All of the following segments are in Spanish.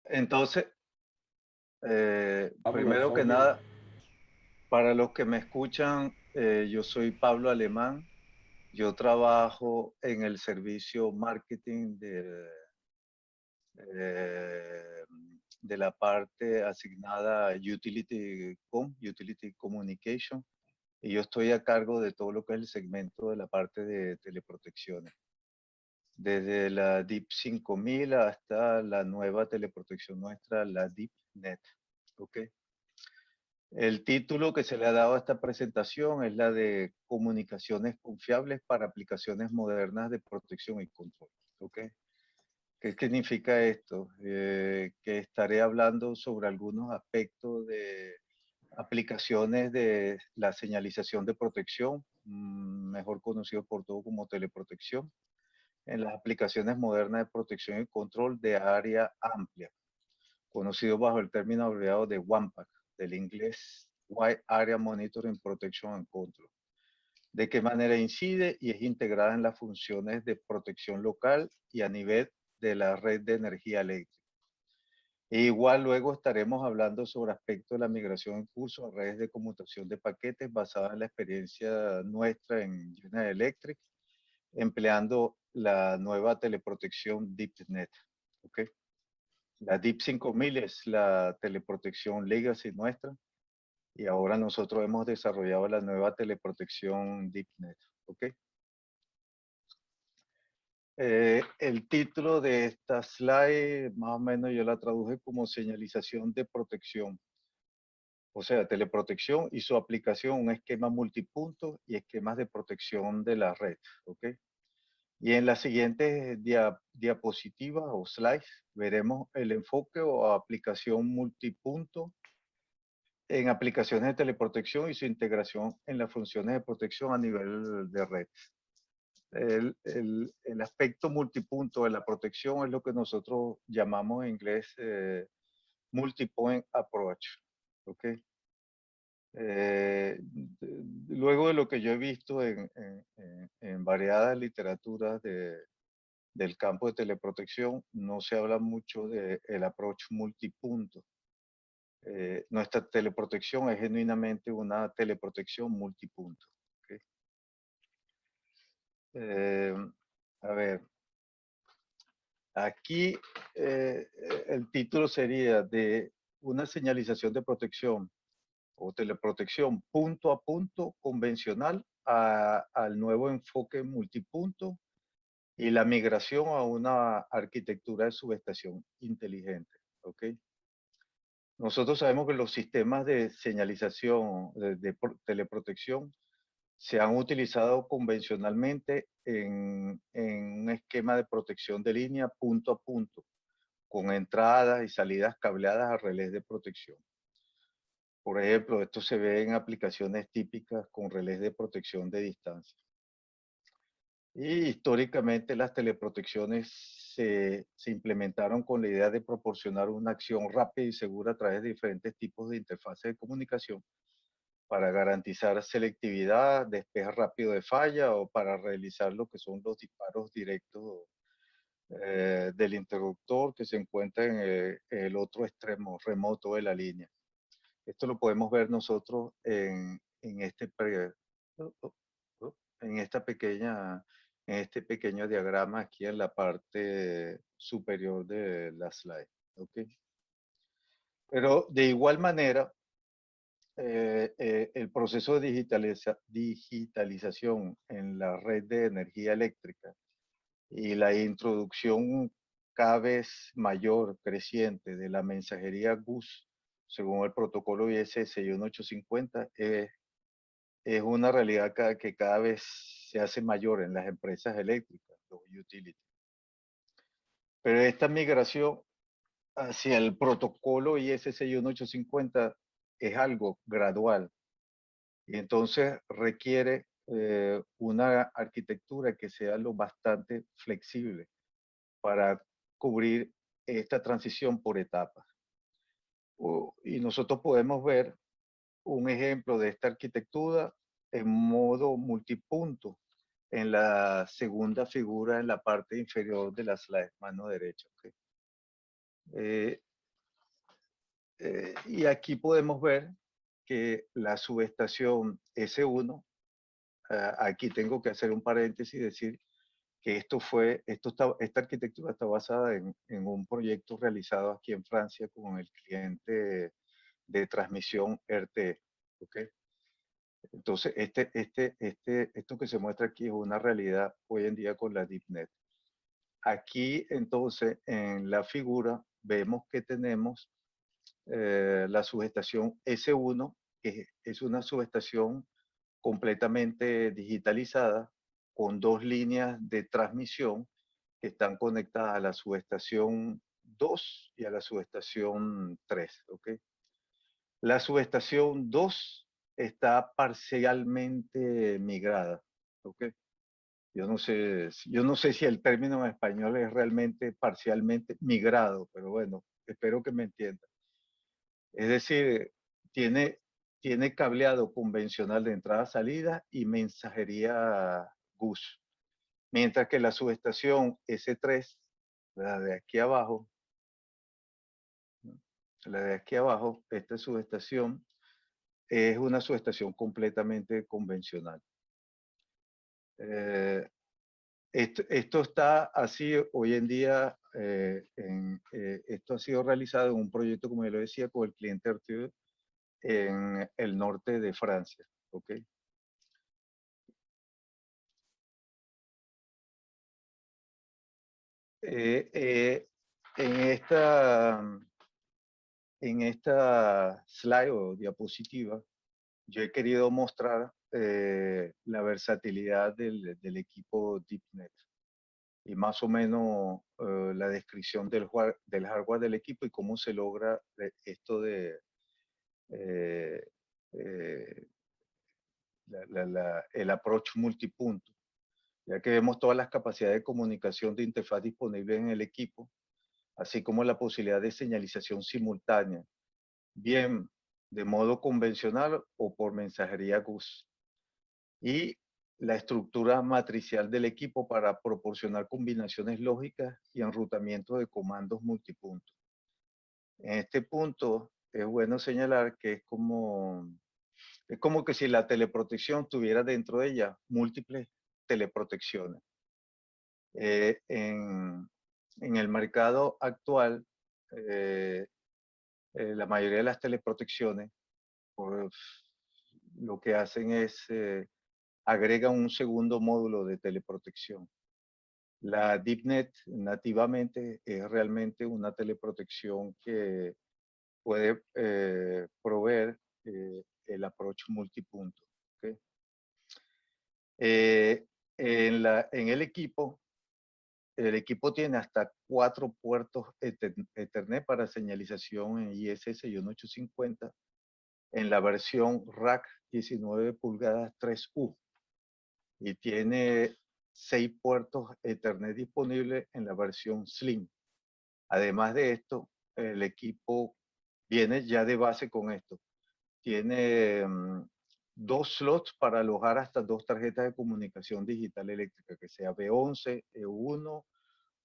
Entonces, Pablo, primero que sos nada, para los que me escuchan, yo soy Pablo Alemán. Yo trabajo en el servicio marketing eh, de la parte asignada a Utility Communication, y yo estoy a cargo de todo lo que es el segmento de la parte de teleprotecciones, desde la DIP 5000 hasta la nueva teleprotección nuestra, la DeepNet. ¿Ok? El título que se le ha dado a esta presentación es la de Comunicaciones confiables para aplicaciones modernas de protección y control. ¿Ok? ¿Qué significa esto? Que estaré hablando sobre algunos aspectos de aplicaciones de la señalización de protección, mejor conocido por todo como teleprotección, en las aplicaciones modernas de protección y control de área amplia, conocido bajo el término abreviado de WAMPAC, del inglés Wide Area Monitoring, Protection and Control. De qué manera incide y es integrada en las funciones de protección local y a nivel de la red de energía eléctrica. E igual luego estaremos hablando sobre aspectos de la migración en curso a redes de conmutación de paquetes basada en la experiencia nuestra en General Electric, empleando la nueva teleprotección DeepNet. ¿Okay? La DIP 5000 es la teleprotección legacy nuestra, y ahora nosotros hemos desarrollado la nueva teleprotección DeepNet. ¿Ok? El título de esta slide, más o menos yo la traduje como señalización de protección. O sea, teleprotección y su aplicación, un esquema multipunto y esquemas de protección de la red. ¿Ok? Y en las siguientes diapositivas o slides veremos el enfoque o aplicación multipunto en aplicaciones de teleprotección y su integración en las funciones de protección a nivel de red. El aspecto multipunto de la protección es lo que nosotros llamamos en inglés multipoint approach. ¿Ok? Eh, Luego de lo que yo he visto en variadas literaturas del campo de teleprotección, no se habla mucho del approach multipunto. Nuestra teleprotección es genuinamente una teleprotección multipunto. ¿Ok? Eh, a ver, aquí el título sería de una señalización de protección o teleprotección punto a punto convencional al nuevo enfoque multipunto y la migración a una arquitectura de subestación inteligente. ¿Ok? Nosotros sabemos que los sistemas de señalización de teleprotección se han utilizado convencionalmente en un esquema de protección de línea punto a punto, con entradas y salidas cableadas a relés de protección. Por ejemplo, esto se ve en aplicaciones típicas con relés de protección de distancia. Y históricamente las teleprotecciones se implementaron con la idea de proporcionar una acción rápida y segura a través de diferentes tipos de interfaces de comunicación para garantizar selectividad, despeje rápido de falla o para realizar lo que son los disparos directos del interruptor que se encuentra en el otro extremo remoto de la línea. Esto lo podemos ver nosotros en esta pequeña, en este pequeño diagrama aquí en la parte superior de la slide. ¿Okay? Pero de igual manera, el proceso de digitalización en la red de energía eléctrica y la introducción cada vez mayor, creciente, de la mensajería GUS, según el protocolo IS 61850, es una realidad que cada vez se hace mayor en las empresas eléctricas, los utilities. Pero esta migración hacia el protocolo IS 61850 es algo gradual, y entonces requiere una arquitectura que sea lo bastante flexible para cubrir esta transición por etapas. Y nosotros podemos ver un ejemplo de esta arquitectura en modo multipunto en la segunda figura en la parte inferior de la slide, mano derecha. ¿Okay? Y aquí podemos ver que la subestación S1, aquí tengo que hacer un paréntesis y decir que esta arquitectura está basada en un proyecto realizado aquí en Francia con el cliente de transmisión RTE. ¿Ok? Entonces, esto que se muestra aquí es una realidad hoy en día con la DeepNet. Aquí, entonces, en la figura vemos que tenemos la subestación S1, que es una subestación completamente digitalizada con dos líneas de transmisión que están conectadas a la subestación 2 y a la subestación 3. ¿Ok? La subestación 2 está parcialmente migrada. ¿Ok? Yo no sé si el término en español es realmente parcialmente migrado, pero bueno, espero que me entiendan. Es decir, tiene, tiene cableado convencional de entrada-salida y mensajería GUS. Mientras que la subestación S3, la de aquí abajo, la de aquí abajo, esta subestación es una subestación completamente convencional. Esto está así hoy en día, esto ha sido realizado en un proyecto, como yo lo decía, con el cliente Arthur en el norte de Francia. ¿Ok? Eh, eh, en esta slide o diapositiva, yo he querido mostrar la versatilidad del equipo DeepNet y más o menos la descripción del hardware del equipo y cómo se logra esto de eh, eh, el approach multipunto, ya que vemos todas las capacidades de comunicación de interfaz disponibles en el equipo, así como la posibilidad de señalización simultánea, bien de modo convencional o por mensajería GUS. Y la estructura matricial del equipo para proporcionar combinaciones lógicas y enrutamiento de comandos multipunto. En este punto es bueno señalar que es como que si la teleprotección tuviera dentro de ella múltiples teleprotecciones. Eh, en, en el mercado actual, eh, la mayoría de las teleprotecciones pues, lo que hacen es agregan un segundo módulo de teleprotección. La DeepNet nativamente es realmente una teleprotección que puede proveer el approach multipunto. ¿Okay? Eh, en el equipo tiene hasta 4 puertos Ethernet para señalización en ISS 1850 en la versión rack 19 pulgadas 3U y tiene 6 puertos Ethernet disponibles en la versión Slim. Además de esto, el equipo viene ya de base con esto. Tiene 2 slots para alojar hasta 2 tarjetas de comunicación digital eléctrica, que sea B11, E1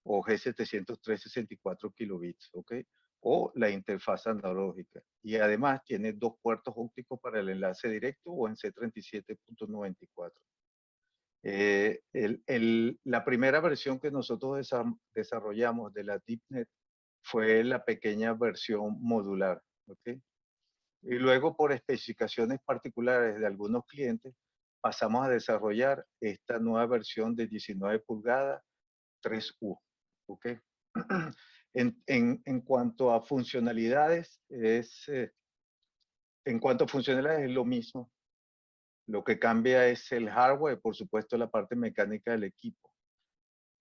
o G703 64 kilobits, ¿ok? O la interfaz analógica. Y además tiene 2 puertos ópticos para el enlace directo o en C37.94. La primera versión que nosotros desarrollamos de la DeepNet fue la pequeña versión modular, ¿ok? Y luego por especificaciones particulares de algunos clientes, pasamos a desarrollar esta nueva versión de 19 pulgadas 3U, ¿ok? En cuanto a funcionalidades, es lo mismo. Lo que cambia es el hardware, por supuesto la parte mecánica del equipo.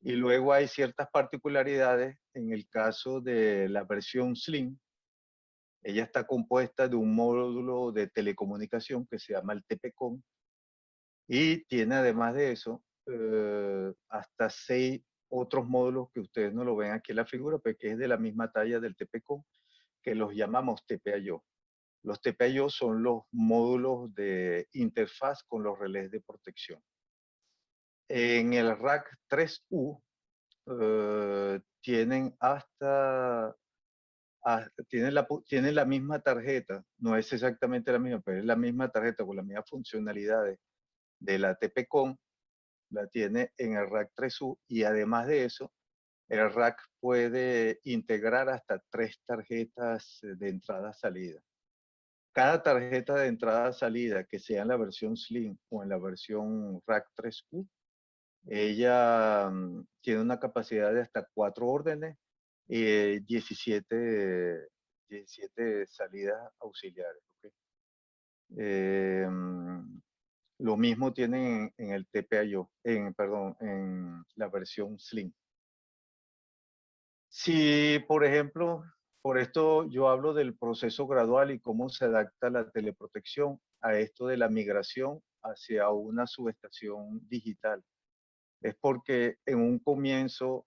Y luego hay ciertas particularidades en el caso de la versión Slim. Ella está compuesta de un módulo de telecomunicación que se llama el TPCOM y tiene además de eso hasta 6 otros módulos que ustedes no lo ven aquí en la figura, pero que es de la misma talla del TPCOM, que los llamamos TPIO. Los TPIO son los módulos de interfaz con los relés de protección. En el rack 3U tienen hasta tiene la misma tarjeta, no es exactamente la misma, pero es la misma tarjeta con las mismas funcionalidades de la TPCOM, la tiene en el rack 3U y además de eso, el rack puede integrar hasta 3 tarjetas de entrada-salida. Cada tarjeta de entrada-salida que sea en la versión Slim o en la versión rack 3U, ella tiene una capacidad de hasta 4 órdenes y 17 salidas auxiliares. ¿Okay? Lo mismo tienen en el TPIO, perdón, en la versión Slim. Si, por ejemplo, por esto yo hablo del proceso gradual y cómo se adapta la teleprotección a esto de la migración hacia una subestación digital. Es porque en un comienzo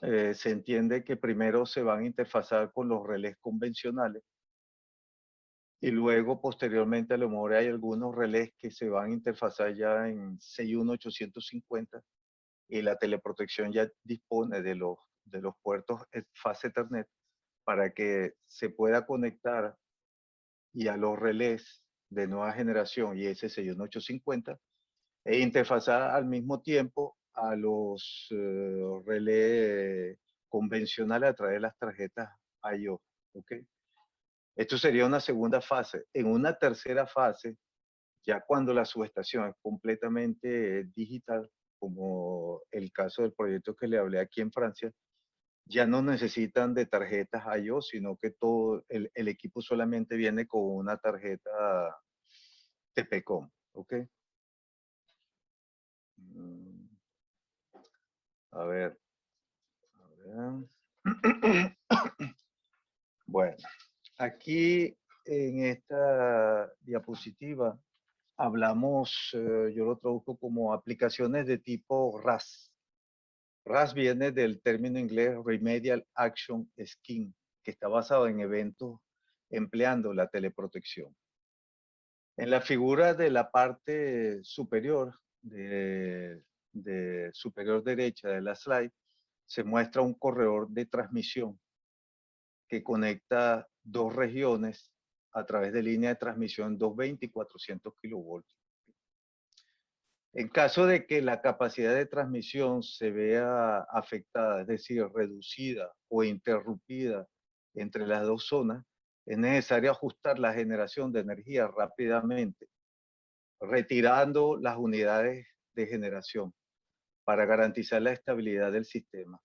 se entiende que primero se van a interfazar con los relés convencionales y luego posteriormente a lo mejor hay algunos relés que se van a interfazar ya en 61850 y la teleprotección ya dispone de los puertos fase Ethernet para que se pueda conectar y a los relés de nueva generación y ese 61850 e interfazar al mismo tiempo a los relés convencionales a través de las tarjetas I/O. ¿Okay? Esto sería una segunda fase. En una tercera fase, ya cuando la subestación es completamente digital, como el caso del proyecto que le hablé aquí en Francia, ya no necesitan de tarjetas I/O, sino que todo el equipo solamente viene con una tarjeta TPCOM. ¿Ok? A ver. Bueno, aquí en esta diapositiva hablamos, yo lo traduzco como aplicaciones de tipo RAS. RAS viene del término inglés Remedial Action Scheme, que está basado en eventos empleando la teleprotección. En la figura de la parte superior, de superior derecha de la slide, se muestra un corredor de transmisión que conecta dos regiones a través de línea de transmisión 220 y 400 kilovoltios. En caso de que la capacidad de transmisión se vea afectada, es decir, reducida o interrumpida entre las dos zonas, es necesario ajustar la generación de energía rápidamente, retirando las unidades de generación para garantizar la estabilidad del sistema.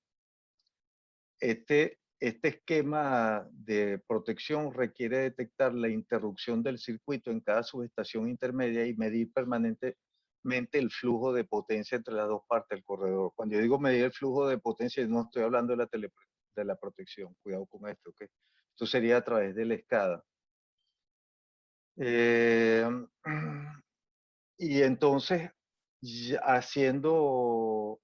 Este esquema de protección requiere detectar la interrupción del circuito en cada subestación intermedia y medir permanentemente el flujo de potencia entre las dos partes del corredor. Cuando yo digo medir el flujo de potencia, no estoy hablando de la protección. Cuidado con esto, ¿ok? Esto sería a través de la escada. Y entonces, haciendo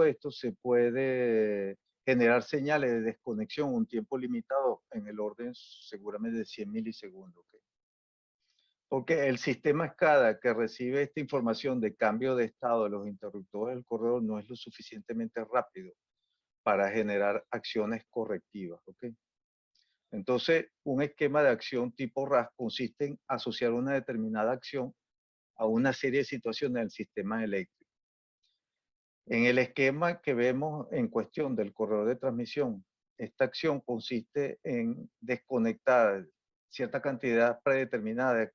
esto, se puede generar señales de desconexión un tiempo limitado en el orden seguramente de 100 milisegundos. ¿Okay? Porque el sistema SCADA que recibe esta información de cambio de estado de los interruptores del corredor no es lo suficientemente rápido para generar acciones correctivas. ¿Okay? Entonces, un esquema de acción tipo RAS consiste en asociar una determinada acción a una serie de situaciones del sistema eléctrico. En el esquema que vemos en cuestión del corredor de transmisión, esta acción consiste en desconectar cierta cantidad predeterminada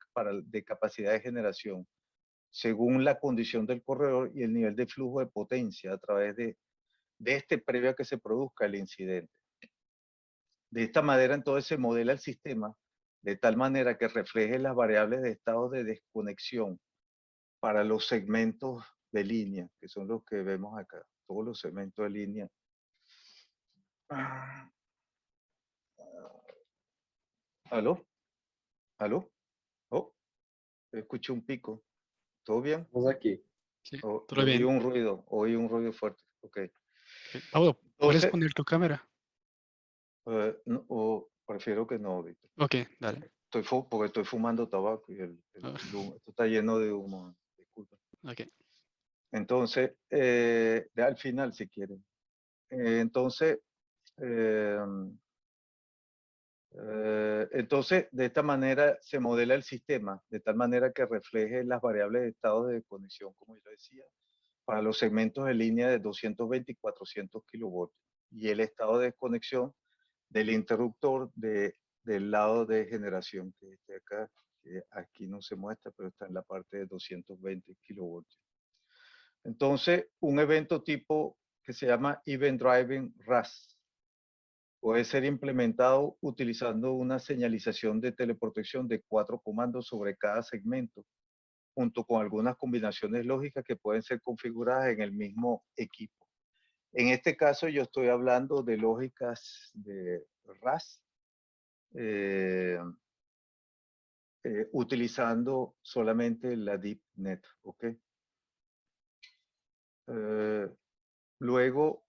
de capacidad de generación según la condición del corredor y el nivel de flujo de potencia a través de este previo a que se produzca el incidente. De esta manera, entonces, se modela el sistema de tal manera que refleje las variables de estado de desconexión para los segmentos de línea, que son los que vemos acá, todos los segmentos de línea. ¿Aló? ¿Aló? Oh, escuché un pico. ¿Todo bien? Estamos aquí. Sí, Oh, todo bien. oí un ruido fuerte. Ok. Pablo, ¿puedes Entonces, poner tu cámara? no, prefiero que no, Víctor. Ok, dale. Porque estoy fumando tabaco y esto está lleno de humo. Disculpa. Ok. Entonces, al final, si quieren. Entonces, Entonces, de esta manera se modela el sistema, de tal manera que refleje las variables de estado de conexión, como yo decía, para los segmentos de línea de 220 y 400 kilovoltios, y el estado de conexión del interruptor del lado de generación, que este acá, que aquí no se muestra, pero está en la parte de 220 kilovoltios. Entonces, un evento tipo que se llama Event Driving RAS puede ser implementado utilizando una señalización de teleprotección de 4 comandos sobre cada segmento, junto con algunas combinaciones lógicas que pueden ser configuradas en el mismo equipo. En este caso yo estoy hablando de lógicas de RAS, eh, utilizando solamente la DeepNet, ¿ok? Luego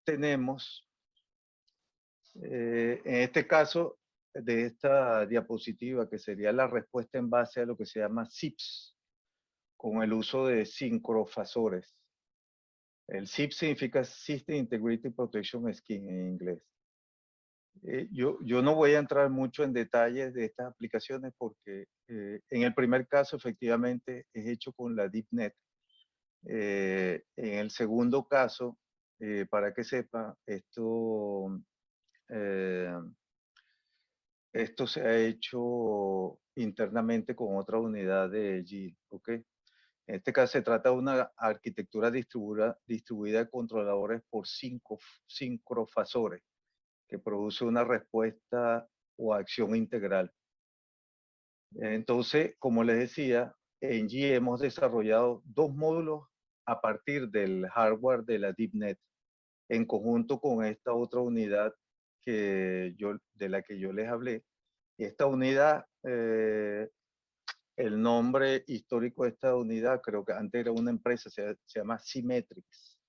tenemos, en este caso, de esta diapositiva, que sería la respuesta en base a lo que se llama SIPs, con el uso de sincrofasores. El SIP significa System Integrity Protection Scheme en inglés. Yo no voy a entrar mucho en detalles de estas aplicaciones porque en el primer caso efectivamente es hecho con la DeepNet. En el segundo caso, para que sepa, esto se ha hecho internamente con otra unidad de GE, ¿ok? En este caso se trata de una arquitectura distribuida de controladores por 5 sincrofasores que produce una respuesta o acción integral. Entonces, como les decía, en GE hemos desarrollado 2 módulos a partir del hardware de la DeepNet, en conjunto con esta otra unidad de la que yo les hablé. Esta unidad, el nombre histórico de esta unidad, creo que antes era una empresa, se llama Symmetrics.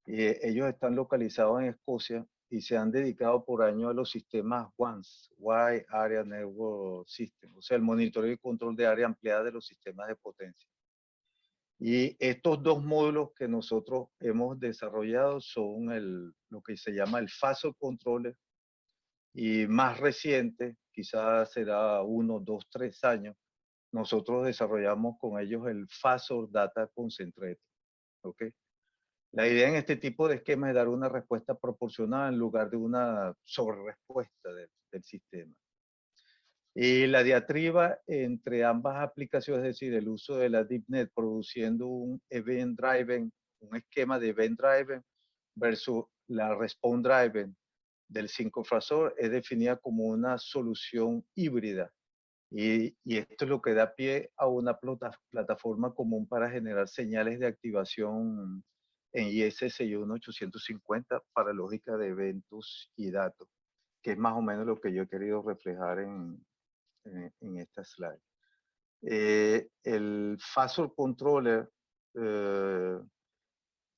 Y ellos están localizados en Escocia y se han dedicado por años a los sistemas WANS, Wide Area Network System, o sea, el monitoreo y control de área ampliada de los sistemas de potencia. Y estos 2 módulos que nosotros hemos desarrollado son lo que se llama el Phasor Controller, y más reciente, quizás será 1, 2, 3 años, nosotros desarrollamos con ellos el Phasor Data Concentrator, ¿ok? La idea en este tipo de esquema es dar una respuesta proporcional en lugar de una sobrerespuesta del sistema. Y la diatriba entre ambas aplicaciones, es decir, el uso de la DeepNet produciendo un event driven, un esquema de event driven versus la response driven del sincrofasor, es definida como una solución híbrida. Y esto es lo que da pie a una plataforma común para generar señales de activación en IS61850 para lógica de eventos y datos, que es más o menos lo que yo he querido reflejar en esta slide. El Phasor Controller,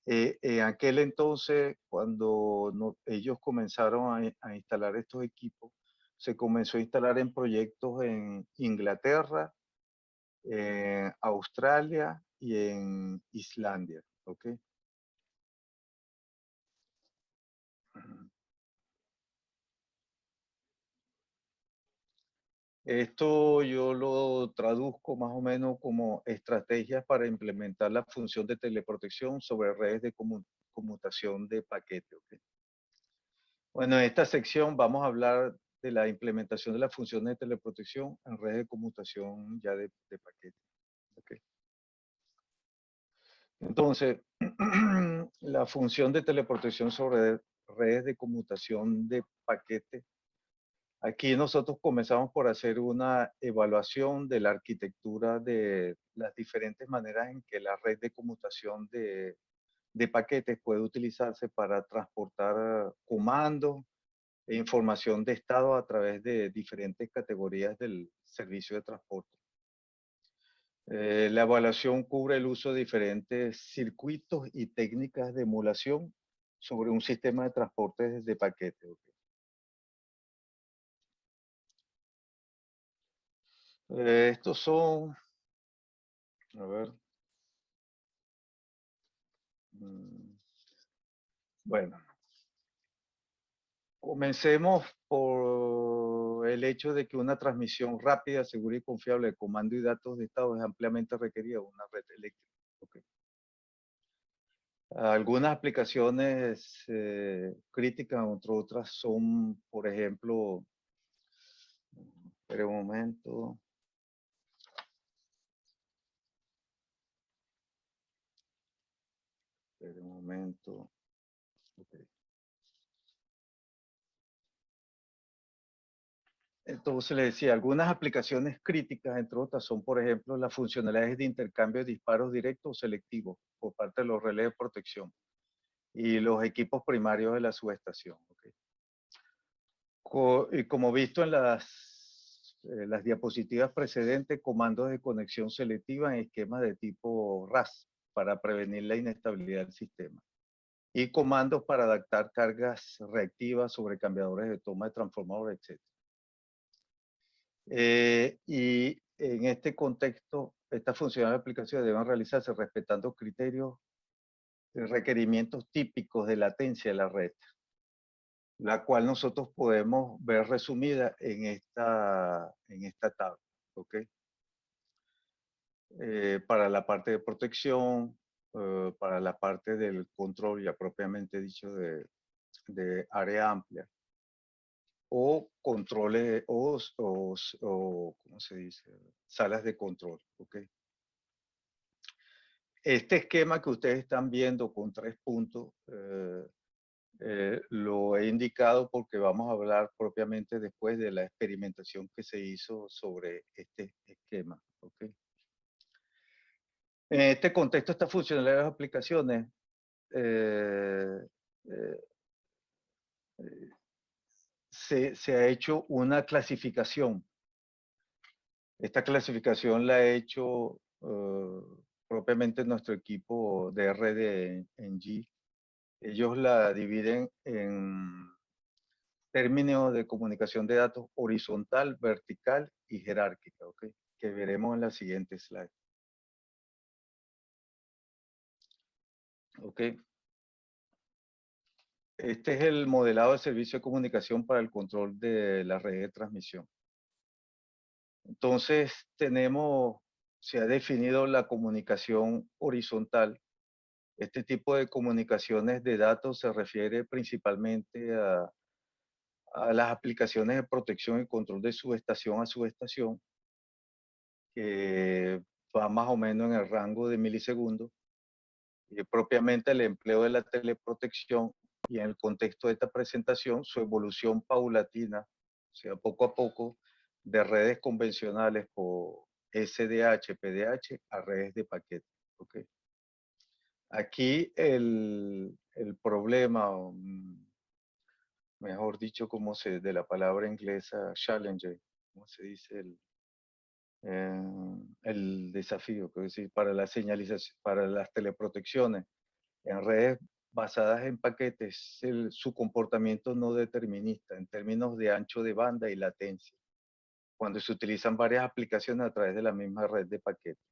en aquel entonces, cuando ellos comenzaron a instalar estos equipos, se comenzó a instalar en proyectos en Inglaterra, en Australia y en Islandia, ¿ok? Esto yo lo traduzco más o menos como estrategias para implementar la función de teleprotección sobre redes de conmutación de paquete, ¿ok? Bueno, en esta sección vamos a hablar de la implementación de las funciones de teleprotección en redes de conmutación ya de paquete, ¿ok? Entonces, la función de teleprotección sobre redes de conmutación de paquete. Aquí nosotros comenzamos por hacer una evaluación de la arquitectura de las diferentes maneras en que la red de conmutación de paquetes puede utilizarse para transportar comandos e información de estado a través de diferentes categorías del servicio de transporte. La evaluación cubre el uso de diferentes circuitos y técnicas de emulación sobre un sistema de transporte de paquetes. ¿Okay? Estos son, a ver, bueno, Comencemos por el hecho de que una transmisión rápida, segura y confiable de comando y datos de estado es ampliamente requerida en una red eléctrica. Okay. Algunas aplicaciones críticas, entre otras, son, por ejemplo, espera un momento. Espera un momento. Okay. Entonces le decía, algunas aplicaciones críticas, entre otras, son, por ejemplo, las funcionalidades de intercambio de disparos directos o selectivos por parte de los relés de protección y los equipos primarios de la subestación. Okay. Y como visto en las diapositivas precedentes, comandos de conexión selectiva en esquemas de tipo RAS para prevenir la inestabilidad del sistema. Y comandos para adaptar cargas reactivas sobre cambiadores de toma de transformadores, etc. Y en este contexto, estas funciones de aplicación deben realizarse respetando criterios de requerimientos típicos de latencia de la red, la cual nosotros podemos ver resumida en esta tabla. ¿Okay? Para la parte de protección, para la parte del control ya propiamente dicho de área amplia, o controles o ¿cómo se dice? Salas de control. ¿Okay? Este esquema que ustedes están viendo con 3 puntos, lo he indicado porque vamos a hablar propiamente después de la experimentación que se hizo sobre este esquema. ¿Okay? En este contexto, estas funcionalidades de aplicaciones eh, eh, se ha hecho una clasificación. Esta clasificación la ha hecho propiamente nuestro equipo de RDNG. Ellos la dividen en términos de comunicación de datos horizontal, vertical y jerárquica, ¿okay? Que veremos en la siguiente slide. ¿Okay? Este es el modelado de servicio de comunicación para el control de la red de transmisión. Entonces, se ha definido la comunicación horizontal. Este tipo de comunicaciones de datos se refiere principalmente a las aplicaciones de protección y control de subestación a subestación, que va más o menos en el rango de milisegundos, y propiamente el empleo de la teleprotección y en el contexto de esta presentación, su evolución paulatina, o sea, poco a poco, de redes convencionales por SDH, PDH a redes de paquete. ¿Okay? Aquí el problema, mejor dicho, de la palabra inglesa challenge, ¿cómo se dice? El desafío, es decir, para la señalización, para las teleprotecciones en redes basadas en paquetes, su comportamiento no determinista en términos de ancho de banda y latencia, cuando se utilizan varias aplicaciones a través de la misma red de paquetes.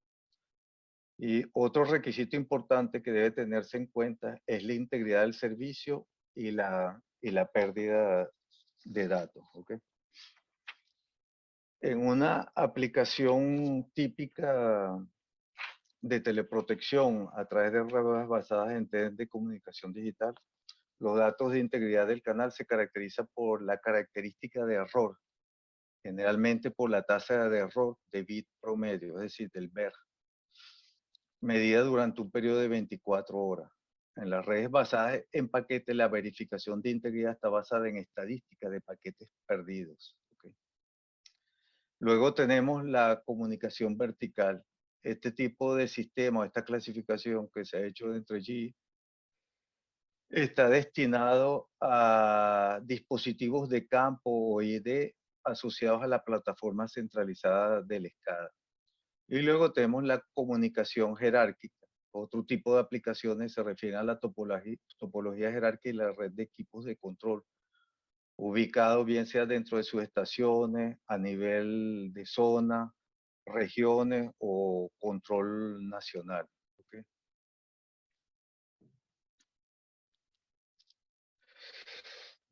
Y otro requisito importante que debe tenerse en cuenta es la integridad del servicio y la pérdida de datos. ¿Okay? En una aplicación típica de teleprotección a través de redes basadas en redes de comunicación digital, los datos de integridad del canal se caracterizan por la característica de error, generalmente por la tasa de error de bit promedio, es decir, del BER, medida durante un periodo de 24 horas. En las redes basadas en paquetes, la verificación de integridad está basada en estadísticas de paquetes perdidos. ¿Okay? Luego tenemos la comunicación vertical. Este tipo de sistema, esta clasificación que se ha hecho dentro de G, está destinado a dispositivos de campo o ID asociados a la plataforma centralizada del SCADA. Y luego tenemos la comunicación jerárquica. Otro tipo de aplicaciones se refieren a la topología jerárquica y la red de equipos de control, ubicado bien sea dentro de sus estaciones, a nivel de zona, regiones o control nacional. ¿Okay?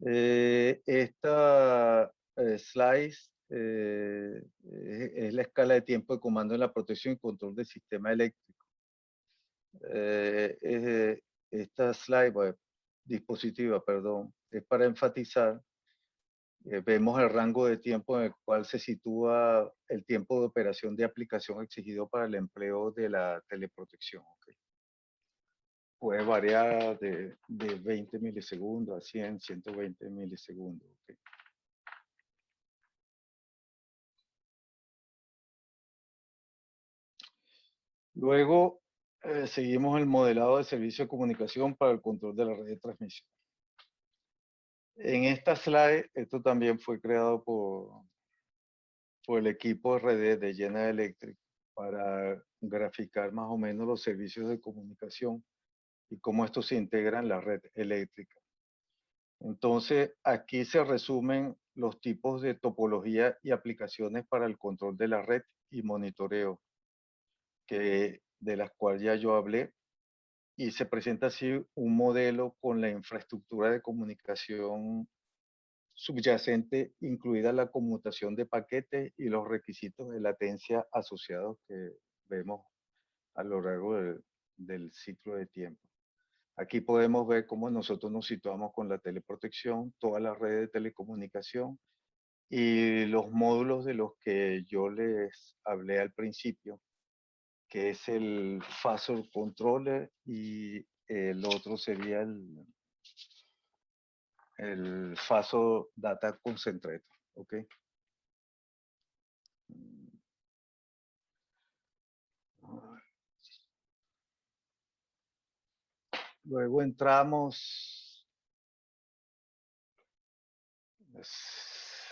Esta slice es la escala de tiempo de comando en la protección y control del sistema eléctrico. Esta slide, bueno, dispositiva, perdón, es para enfatizar. Vemos el rango de tiempo en el cual se sitúa el tiempo de operación de aplicación exigido para el empleo de la teleprotección. ¿Ok? Puede variar de 20 milisegundos a 100, 120 milisegundos. ¿Ok? Luego, seguimos el modelado de servicio de comunicación para el control de la red de transmisión. En esta slide, esto también fue creado por el equipo de redes de General Electric para graficar más o menos los servicios de comunicación y cómo esto se integra en la red eléctrica. Entonces, aquí se resumen los tipos de topología y aplicaciones para el control de la red y monitoreo, de las cuales ya yo hablé, y se presenta así un modelo con la infraestructura de comunicación subyacente, incluida la conmutación de paquetes y los requisitos de latencia asociados que vemos a lo largo del ciclo de tiempo. Aquí podemos ver cómo nosotros nos situamos con la teleprotección, todas las redes de telecomunicación y los módulos de los que yo les hablé al principio, que es el Phasor Controller y el otro sería el Phasor Data Concentrator. ¿Ok? Luego entramos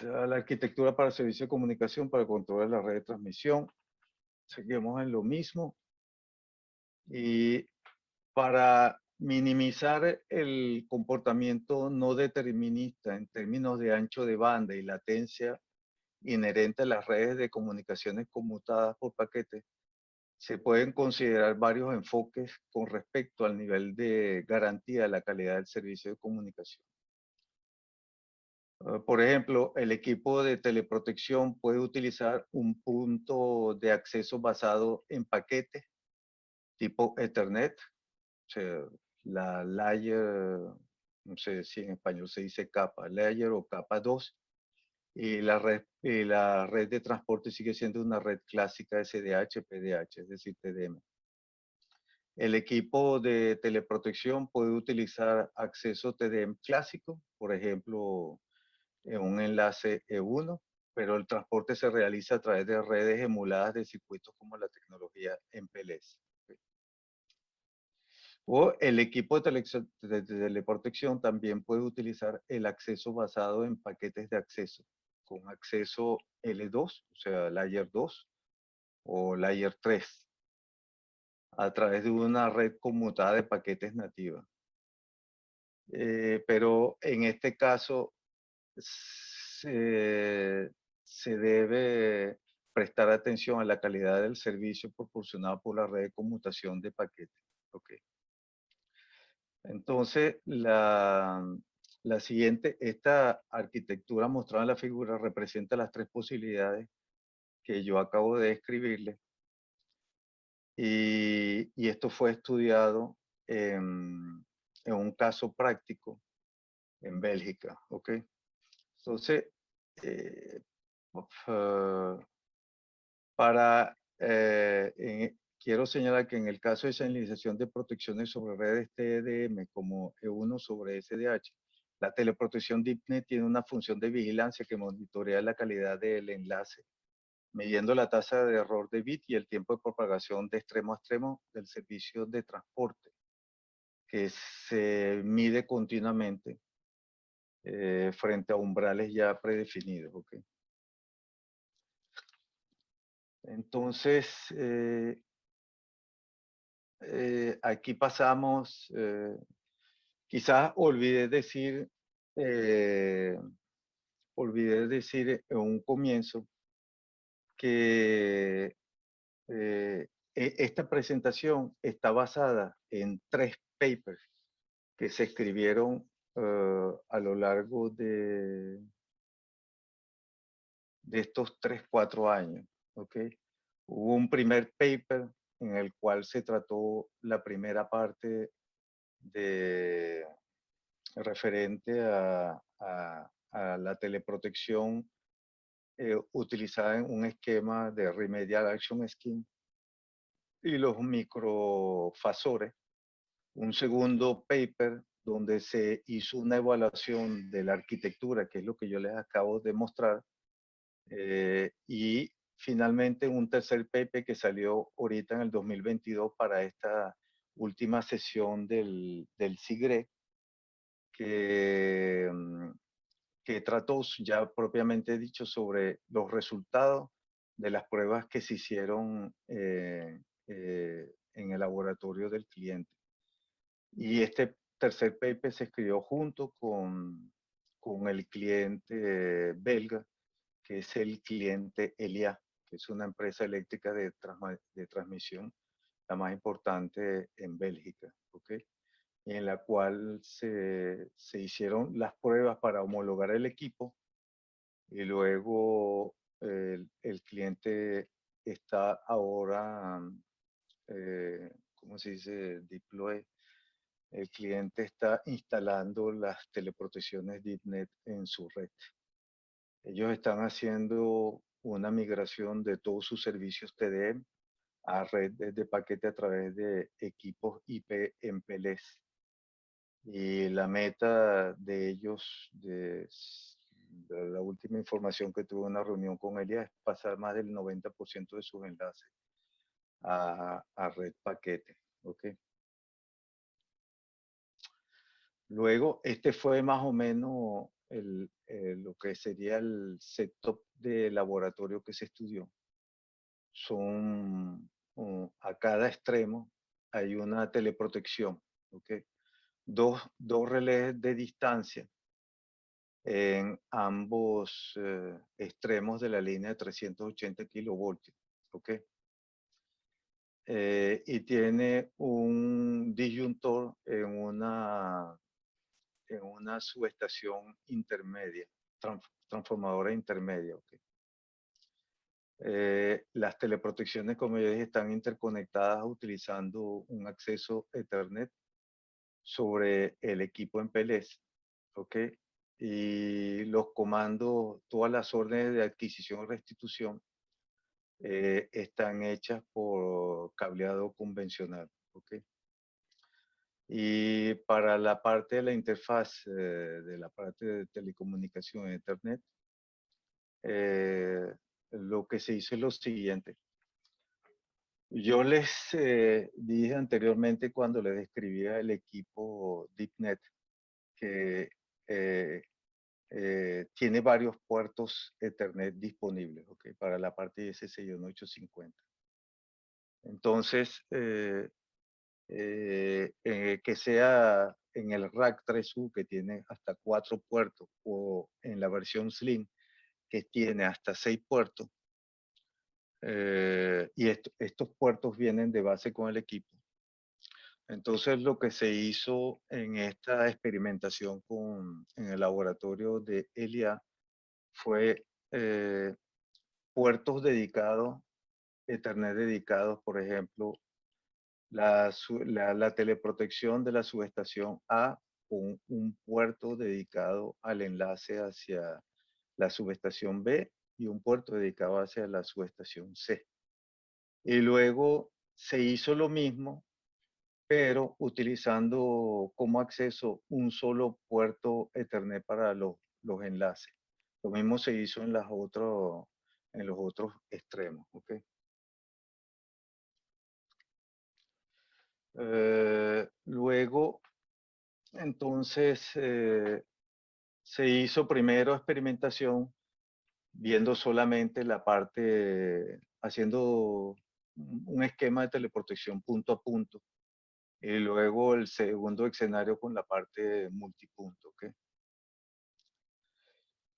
a la arquitectura para el servicio de comunicación para controlar la red de transmisión. Seguimos en lo mismo. Y para minimizar el comportamiento no determinista en términos de ancho de banda y latencia inherente a las redes de comunicaciones conmutadas por paquetes, se pueden considerar varios enfoques con respecto al nivel de garantía de la calidad del servicio de comunicación. Por ejemplo, el equipo de teleprotección puede utilizar un punto de acceso basado en paquetes tipo Ethernet, o sea, la layer, no sé si en español se dice capa, layer o capa 2, y la red de transporte sigue siendo una red clásica SDH, PDH, es decir, TDM. El equipo de teleprotección puede utilizar acceso TDM clásico, por ejemplo, en un enlace E1, pero el transporte se realiza a través de redes emuladas de circuitos como la tecnología MPLS. O el equipo de teleprotección también puede utilizar el acceso basado en paquetes de acceso, con acceso L2, o sea, Layer 2 o Layer 3, a través de una red conmutada de paquetes nativa. Pero en este caso se debe prestar atención a la calidad del servicio proporcionado por la red de conmutación de paquetes. Okay. Entonces, la siguiente, esta arquitectura mostrada en la figura representa las tres posibilidades que yo acabo de describirle. Y esto fue estudiado en un caso práctico en Bélgica. ¿Ok? Entonces, para, quiero señalar que en el caso de señalización de protecciones sobre redes TDM como E1 sobre SDH, la teleprotección DeepNet tiene una función de vigilancia que monitorea la calidad del enlace, midiendo la tasa de error de bit y el tiempo de propagación de extremo a extremo del servicio de transporte, que se mide continuamente frente a umbrales ya predefinidos. ¿Okay? Entonces, aquí pasamos, quizás olvidé decir en un comienzo que esta presentación está basada en 3 papers que se escribieron a lo largo de estos 3, 4 años. ¿Ok? Hubo un primer paper en el cual se trató la primera parte de referente a la teleprotección utilizada en un esquema de Remedial Action Scheme y los microfasores. Un segundo paper donde se hizo una evaluación de la arquitectura, que es lo que yo les acabo de mostrar, y finalmente un tercer paper que salió ahorita en el 2022 para esta última sesión del SIGRE, que, que trató ya propiamente dicho sobre los resultados de las pruebas que se hicieron en el laboratorio del cliente. Y este tercer paper se escribió junto con el cliente belga, que es el cliente Elia, que es una empresa eléctrica de transmisión, la más importante en Bélgica, ¿ok? Y en la cual se hicieron las pruebas para homologar el equipo y luego el cliente está ahora, ¿cómo se dice? Deploy. El cliente está instalando las teleprotecciones DeepNet en su red. Ellos están haciendo una migración de todos sus servicios TDM a red de paquete a través de equipos IP en PLS. Y la meta de ellos, de la última información que tuve en una reunión con ella, es pasar más del 90% de sus enlaces a red paquete. ¿Okay? Luego, este fue más o menos lo que sería el setup de laboratorio que se estudió. Son, a cada extremo hay una teleprotección, ¿ok? Dos relés de distancia en ambos extremos de la línea de 380 kilovoltios, ¿ok? Y tiene un disyuntor en una subestación intermedia, transformadora intermedia. ¿Okay? Las teleprotecciones, como ya dije, están interconectadas utilizando un acceso Ethernet sobre el equipo en PLS. ¿Ok? Y los comandos, todas las órdenes de adquisición y restitución están hechas por cableado convencional. ¿Ok? Y para la parte de la interfaz, de la parte de telecomunicación e Internet, lo que se hizo es lo siguiente. Yo les dije anteriormente cuando les describía el equipo DeepNet que tiene varios puertos Ethernet disponibles, ¿okay? Para la parte de SC1850. Entonces, que sea en el rack 3U que tiene hasta 4 puertos o en la versión Slim que tiene hasta 6 puertos, y estos puertos vienen de base con el equipo. Entonces lo que se hizo en esta experimentación en el laboratorio de ELIA fue puertos dedicados, Ethernet dedicados, por ejemplo, la teleprotección de la subestación A con un puerto dedicado al enlace hacia la subestación B y un puerto dedicado hacia la subestación C. Y luego se hizo lo mismo, pero utilizando como acceso un solo puerto Ethernet para los enlaces. Lo mismo se hizo en los otros extremos. ¿Okay? Luego, entonces, se hizo primero experimentación viendo solamente la parte, haciendo un esquema de teleprotección punto a punto. Y luego el segundo escenario con la parte multipunto. ¿Okay?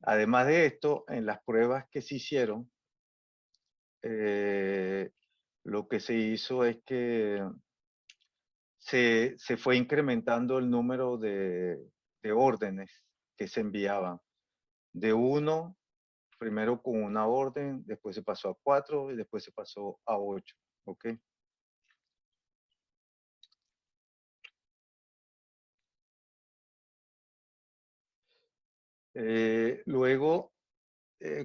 Además de esto, en las pruebas que se hicieron, lo que se hizo es que se fue incrementando el número de órdenes que se enviaban. De 1, primero con una orden, después se pasó a 4 y después se pasó a 8. ¿Ok? Luego,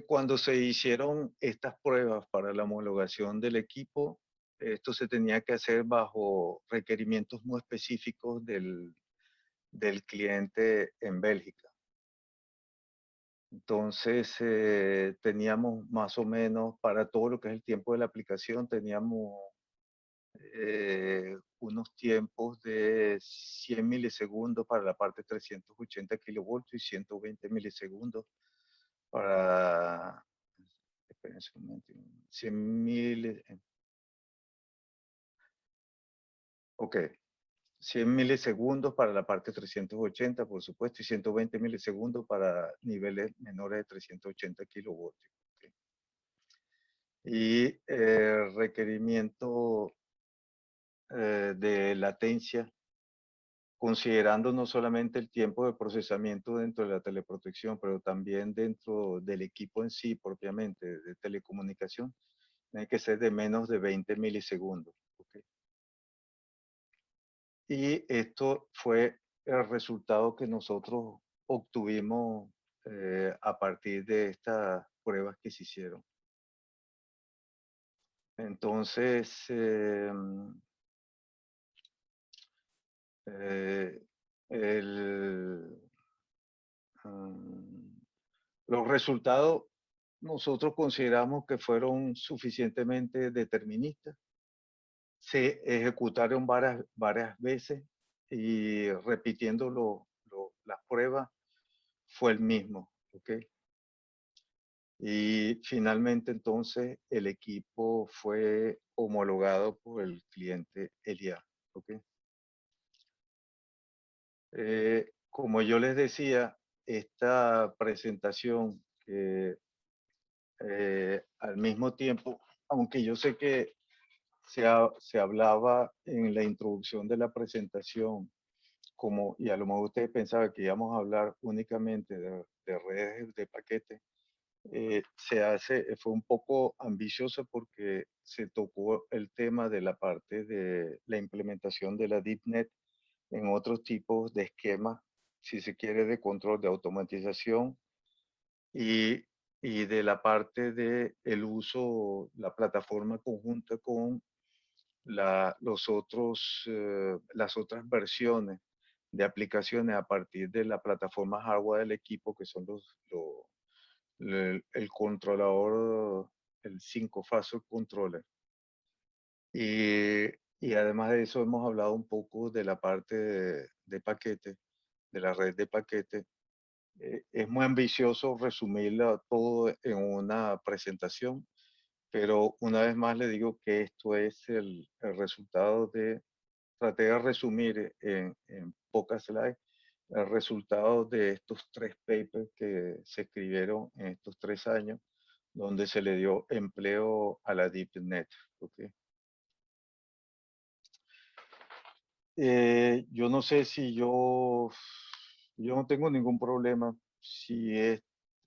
cuando se hicieron estas pruebas para la homologación del equipo, esto se tenía que hacer bajo requerimientos muy específicos del cliente en Bélgica. Entonces, teníamos más o menos para todo lo que es el tiempo de la aplicación, teníamos unos tiempos de 100 milisegundos para la parte 380 kilovoltios y 120 milisegundos para, espérense un momento, 100 mil, ok, 100 milisegundos para la parte 380, por supuesto, y 120 milisegundos para niveles menores de 380 kilovoltios. ¿Ok? Y requerimiento de latencia, considerando no solamente el tiempo de procesamiento dentro de la teleprotección, pero también dentro del equipo en sí, propiamente, de telecomunicación, tiene que ser de menos de 20 milisegundos. ¿Ok? Y esto fue el resultado que nosotros obtuvimos a partir de estas pruebas que se hicieron. Entonces, eh, el, mm, los resultados nosotros consideramos que fueron suficientemente deterministas. Se ejecutaron varias veces y repitiendo las pruebas fue el mismo. ¿Ok? Y finalmente entonces el equipo fue homologado por el cliente Elia. ¿Ok? Como yo les decía, esta presentación que al mismo tiempo, aunque yo sé que se hablaba en la introducción de la presentación, como, y a lo mejor ustedes pensaban que íbamos a hablar únicamente de redes de paquetes, fue un poco ambicioso porque se tocó el tema de la parte de la implementación de la DeepNet en otros tipos de esquemas, si se quiere, de control de automatización y, y de la parte de el uso, la plataforma conjunta con las otras versiones de aplicaciones a partir de la plataforma hardware del equipo, que son el controlador, el 5-phase controller. Y, y además de eso hemos hablado un poco de la parte de paquete, de la red de paquete. Es muy ambicioso resumirlo todo en una presentación, pero una vez más le digo que esto es el resultado traté de resumir en pocas slides el resultado de estos 3 papers que se escribieron en estos 3 años, donde se le dio empleo a la DeepNet. ¿Okay? Yo no sé si yo no tengo ningún problema. Si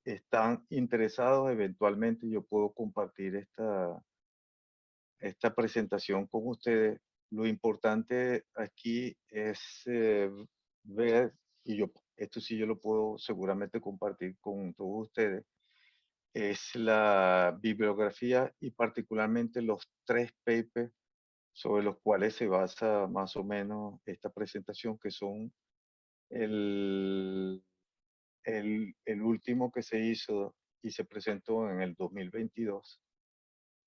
están interesados, eventualmente yo puedo compartir esta presentación con ustedes. Lo importante aquí es ver, y esto sí yo lo puedo seguramente compartir con todos ustedes, es la bibliografía y particularmente los 3 papers sobre los cuales se basa más o menos esta presentación, que son el, el último que se hizo y se presentó en el 2022,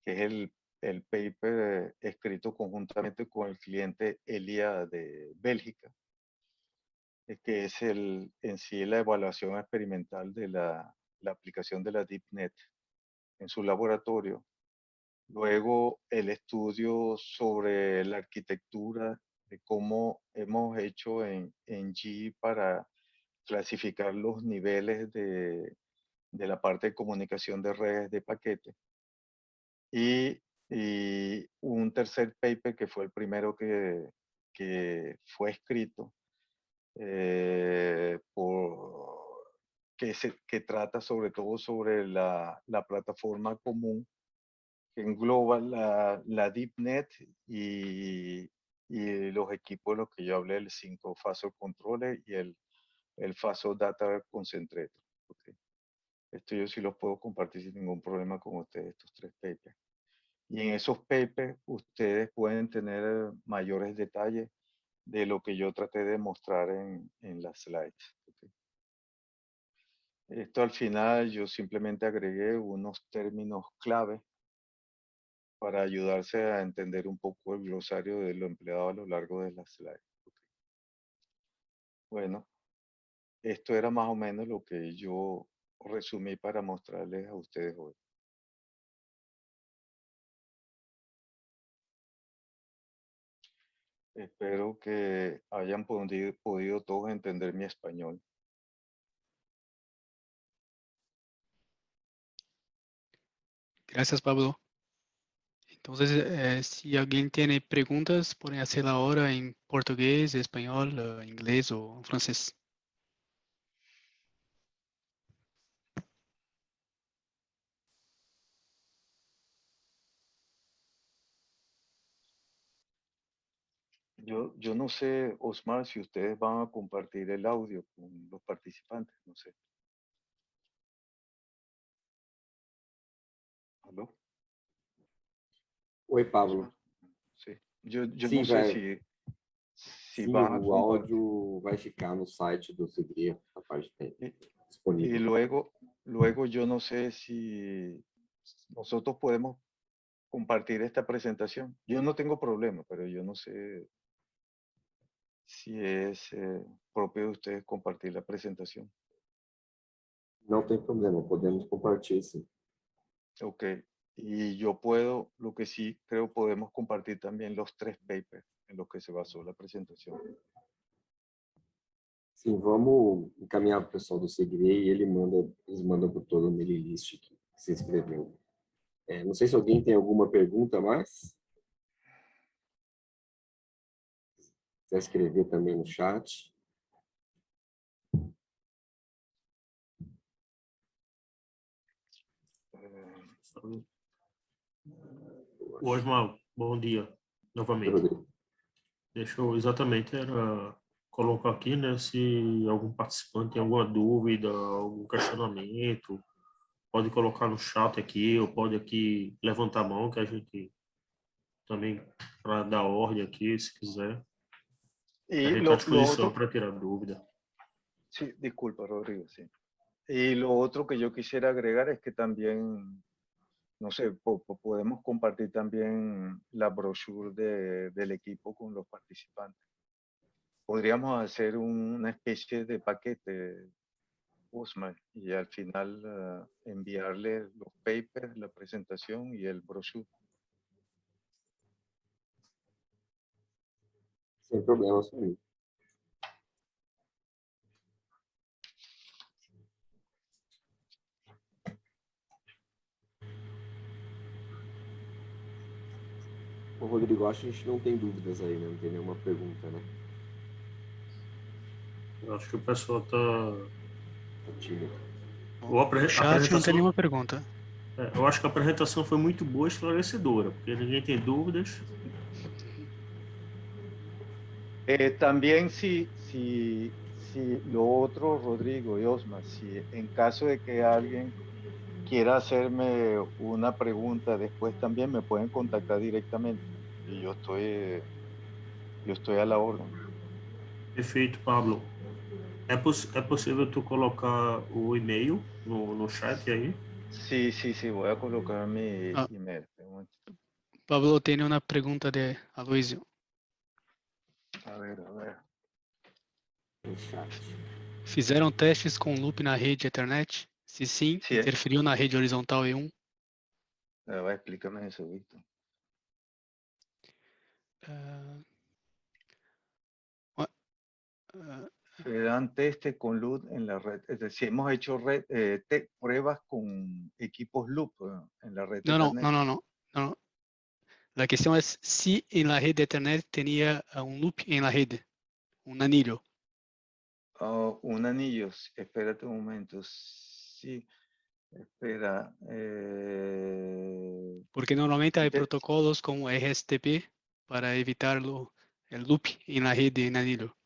que es el paper escrito conjuntamente con el cliente Elia de Bélgica, que es en sí la evaluación experimental de la aplicación de la DeepNet en su laboratorio. Luego el estudio sobre la arquitectura de cómo hemos hecho en G para clasificar los niveles de la parte de comunicación de redes de paquete. Y un tercer paper que fue el primero que fue escrito, que trata sobre todo sobre la plataforma común que engloba la DeepNet y los equipos de los que yo hablé, el 5 Faso Controller y el Faso Data Concentrator. Okay. Esto yo sí los puedo compartir sin ningún problema con ustedes, estos 3 papers. Y en esos papers ustedes pueden tener mayores detalles de lo que yo traté de mostrar en las slides. Okay. Esto al final yo simplemente agregué unos términos clave para ayudarse a entender un poco el glosario de lo empleado a lo largo de las slides. Okay. Bueno, esto era más o menos lo que yo resumí para mostrarles a ustedes hoy. Espero que hayan podido todos entender mi español. Gracias, Pablo. Entonces, si alguien tiene preguntas, pueden hacerla ahora en portugués, español, inglés o francés. Yo no sé, Osmar, si ustedes van a compartir el audio con los participantes, no sé. ¿Aló? Oi, Osmar. Pablo. Sí. Yo Sim, no sé vai. si Sim, van a o compartir. áudio vai ficar no site do Segria, a parte Y disponível. luego yo no sé si nosotros podemos compartir esta presentación. Yo no tengo problema, pero yo no sé si es propio de ustedes compartir la presentación. Não tem problema, podemos compartilhar sim. Ok. Y yo puedo, lo que sí creo podemos compartir también los 3 papers en los que se basó la presentación. Sim, vamos encaminhar para o pessoal do Segria e eles mandam para todo o mailing list que se inscreveu. Não sei se alguém tem alguma pergunta mais. Se quiser escrever também no chat. Osmar, bom dia, novamente. Rodrigo. Deixa eu exatamente era colocar aqui, né, se algum participante tem alguma dúvida, algum questionamento, pode colocar no chat aqui, ou pode aqui levantar a mão, que a gente também, para dar ordem aqui, se quiser. A Y gente está à lo disposição otro, para tirar dúvida. sí, disculpa, Rodrigo, sí. Y lo otro que yo quisiera agregar es que también, no sé, podemos compartir también la brochure del equipo con los participantes. Podríamos hacer una especie de paquete, Osmar, y al final enviarle los papers, la presentación y el brochure. Sem problemas para mim. Ô, Rodrigo, acho que a gente não tem dúvidas aí, né? Não tem nenhuma pergunta, né? Eu acho que o pessoal está... Tá tímido. No chat não tem nenhuma pergunta. Eu acho que a apresentação foi muito boa e esclarecedora, porque ninguém tem dúvidas. También si lo otro, Rodrigo y Osma, si en caso de que alguien quiera hacerme una pregunta después también me pueden contactar directamente y yo estoy a la orden. Perfeito, Pablo. É possível tu colocar o e-mail no chat aí? Sí, voy a colocar mi Ah. email. Pablo tiene una pregunta de Aloysio. A ver. No chat. Fizeram testes com loop na rede Ethernet? Se sim, Sí, interferiu na rede horizontal E1? explícame eso, Víctor. Se dan testes con loop en la red. Es decir, hemos hecho pruebas con equipos loop en la red Ethernet. No. La cuestión es si en la red Ethernet tenía un loop en la red, un anillo. Oh, un anillo. Espérate un momento. Sí, espera. Porque normalmente sí, hay protocolos como RSTP para evitar el loop en la red de anillo.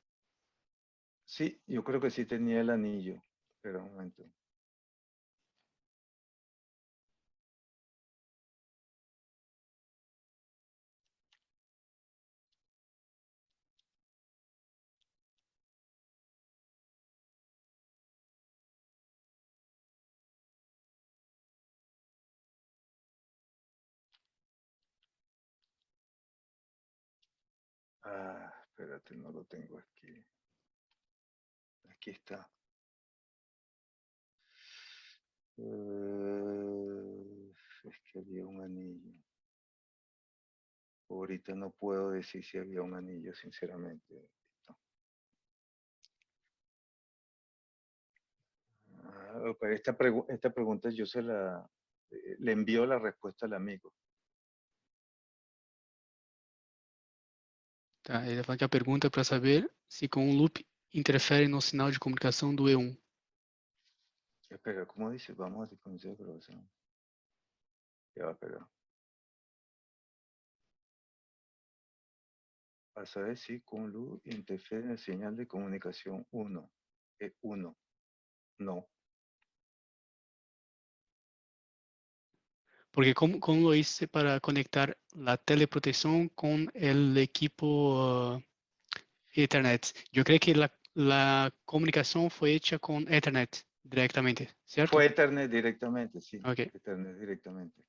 sí, yo creo que sí tenía el anillo. Espera un momento. Ah, espérate, no lo tengo aquí. Aquí está. Es que había un anillo. Ahorita no puedo decir si había un anillo, sinceramente. Pero esta pregunta yo le envío la respuesta al amigo. Tá? Ele fala que a pergunta é para saber se com o loop interfere no sinal de comunicação do E1. Espera, ¿cómo dice? Vamos a diferenciar de grabación. Ya va, espera. A saber si con luz interfiere en el señal de comunicación 1. 1. No. Porque como lo hice para conectar la teleprotección con el equipo Ethernet? Yo creo que la comunicação foi hecha con Ethernet directamente, certo? Fue Ethernet directamente, sí. Ok. Ethernet directamente.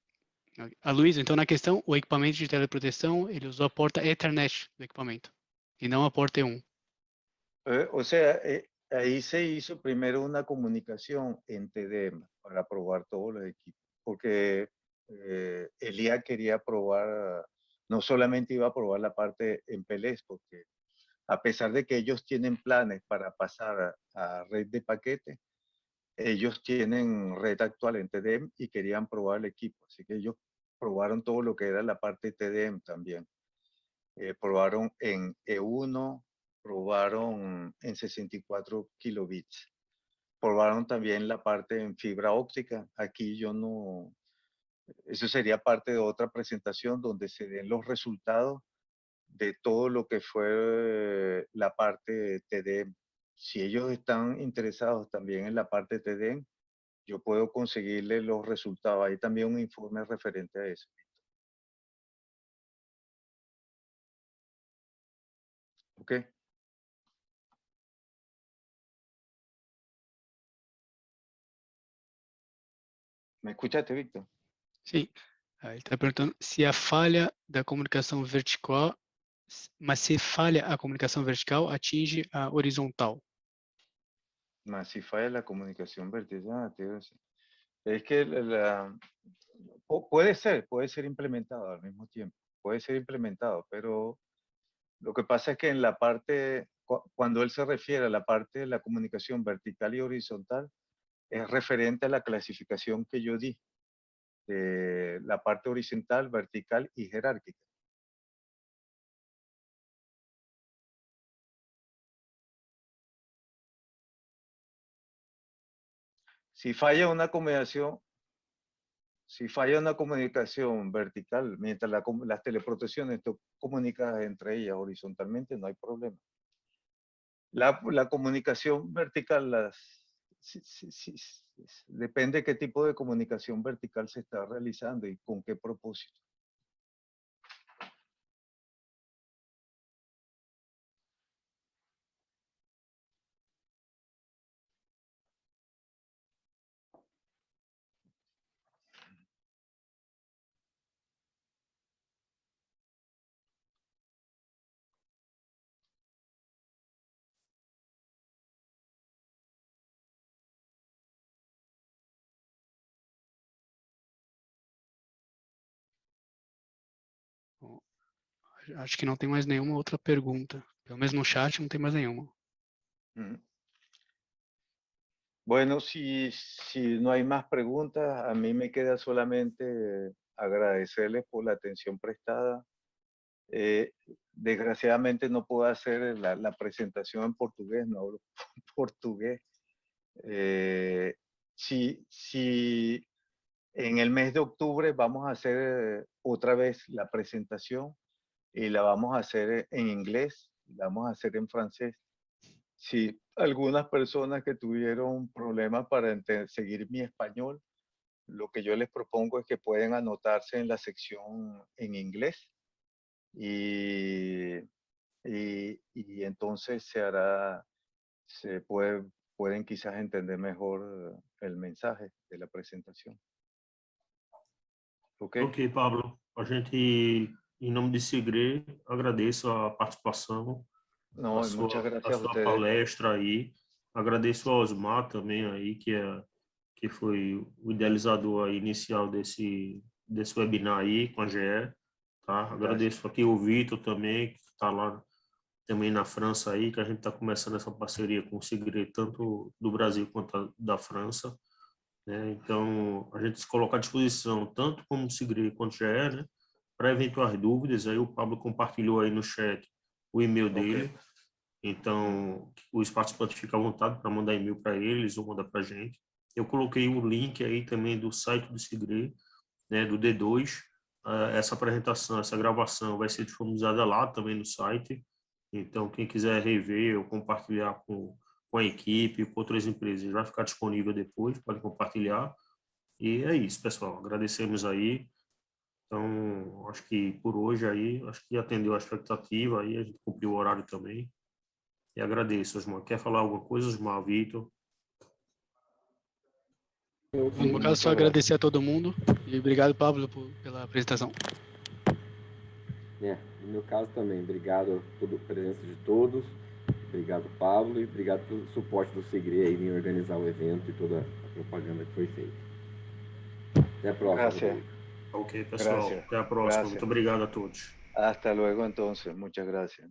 Ok. Aloysio, então na questão, o equipamento de teleproteção, ele usou a porta Ethernet do equipamento, e não a porta E1. O sea, ahí se hizo primero una comunicación en TDM para probar todos los equipos, porque Elia quería probar, no solamente iba a probar la parte en PLS, porque a pesar de que ellos tienen planes para pasar a red de paquetes, ellos tienen red actual en TDM y querían probar el equipo, así que ellos probaron todo lo que era la parte TDM también. Probaron en E1, probaron en 64 kilobits. Probaron también la parte en fibra óptica. Aquí yo no, eso sería parte de otra presentación donde se den los resultados de todo lo que fue la parte TDM. Si ellos están interesados también en la parte TDM, yo puedo conseguirles los resultados. Hay también un informe referente a eso. ¿Ok? ¿Me escuchaste, Víctor? Sim. Ele está perguntando se a falha da comunicação vertical, mas se falha a comunicação vertical, atinge a horizontal. Más si falla la comunicación vertical, es que puede ser implementado al mismo tiempo, puede ser implementado, pero lo que pasa es que en la parte, cuando él se refiere a la parte de la comunicación vertical y horizontal, es referente a la clasificación que yo di, de la parte horizontal, vertical y jerárquica. Si falla una comunicación, si falla una comunicación vertical, mientras las teleprotecciones comunican entre ellas horizontalmente, no hay problema. La comunicación vertical, depende qué tipo de comunicación vertical se está realizando y con qué propósito. Bom, acho que não tem mais nenhuma outra pergunta. Pelo menos no chat não tem mais nenhuma. Bueno, si no hay más preguntas, a mí me queda solamente agradecerles por la atención prestada. Desgraciadamente no puedo hacer la presentación en portugués, no hablo portugués. Si en el mes de octubre vamos a hacer otra vez la presentación y la vamos a hacer en inglés, la vamos a hacer en francés. Si algunas personas que tuvieron problemas para seguir mi español, lo que yo les propongo es que pueden anotarse en la sección en inglés y entonces pueden quizás entender mejor el mensaje de la presentación. Ok? Ok, Pablo. A gente, em nome de Segre, agradeço a participação, No, y muchas a gracias a sua ustedes. palestra aí. Agradeço ao Osmar também aí, que foi o idealizador aí inicial desse webinar aí com a GE. Tá? Agradeço aqui o Vitor também, que está lá também na França aí, que a gente está começando essa parceria com o Segre, tanto do Brasil quanto da França. Né? Então, a gente se coloca à disposição, tanto como o Segre quanto GE, né? Para eventuais dúvidas. Aí o Pablo compartilhou aí no chat o e-mail dele. Então, os participantes ficam à vontade para mandar e-mail para eles ou mandar para a gente. Eu coloquei um link aí também do site do Segre, né, do D2. Essa apresentação, essa gravação vai ser disponibilizada lá também no site. Então, quem quiser rever ou compartilhar com a equipe, com outras empresas, vai ficar disponível depois, pode compartilhar. E é isso, pessoal. Agradecemos aí. Então, acho que por hoje aí, acho que atendeu a expectativa aí, a gente cumpriu o horário também. E agradeço, Osmar. Quer falar alguma coisa, Osmar, Vitor? No meu caso, só agradecer a todo mundo e obrigado, Pablo, pela apresentação. No meu caso também, obrigado pela presença de todos, obrigado, Pablo, e obrigado pelo suporte do Segre aí em organizar o evento e toda a propaganda que foi feita. Até a próxima. Gracias. Ok, pessoal. Gracias. Até a próxima. Gracias. Muito obrigado a todos. Hasta luego entonces. Muchas gracias.